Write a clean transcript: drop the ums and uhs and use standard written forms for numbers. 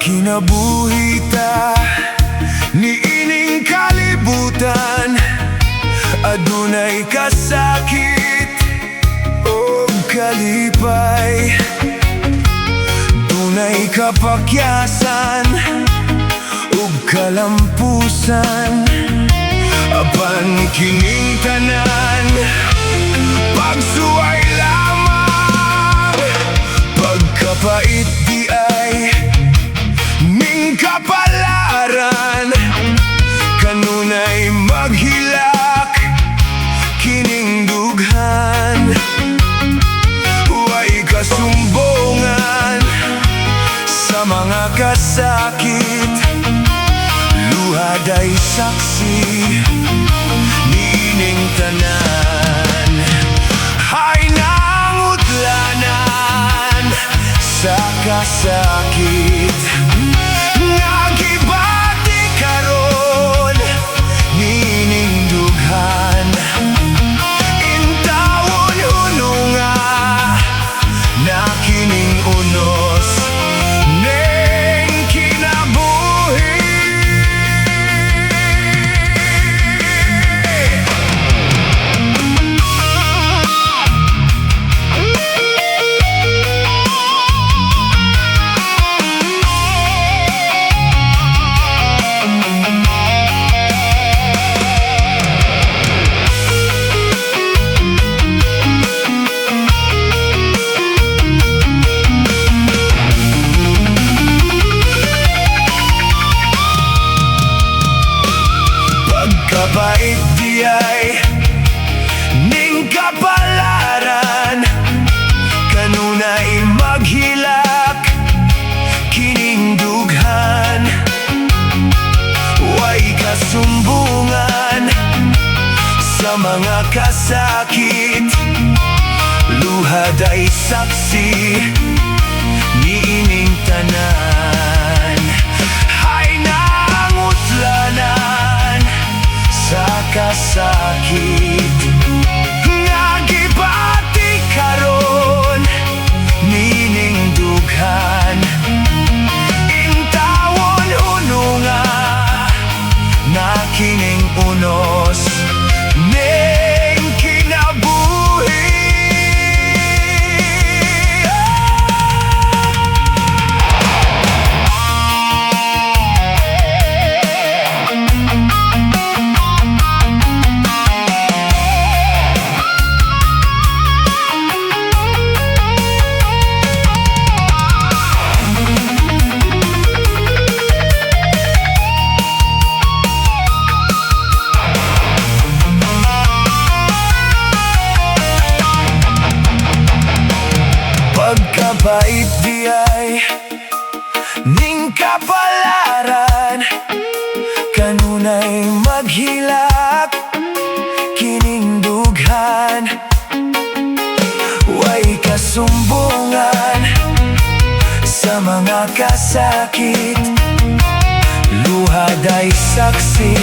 kinabuhita niining kalibutan, adunay kasakit o kalipay, dunay kapakyasan ug kalampusan. Apan kining tanan pagsuway lamang, pagkapait di ay ning kapalaran. Kanunay maghilak kining dughan, huwag kasumbongan sa mga kasakit. Luhad ay saksi niining tanan. Hain ang utlanan sa kasakit, nagibati karon niining dughan. Intawon hununga na kining unos ning kinabuhi. Kapait di ay ning kapalaran, kanunay maghilak kining dughan. Huwag kasumbungan sa mga kasakit. Luhad ay saksi niining tanan. Hain ang utlanan sa kasakit, nagibati karon nining dughan. Intawon hununga na kining unos ning kinabuhi. Pagkabait di ay ning kapalaran, kanunay maghilak kining dughan. Huwag kasumbungan sa mga kasakit. Luhad ay saksi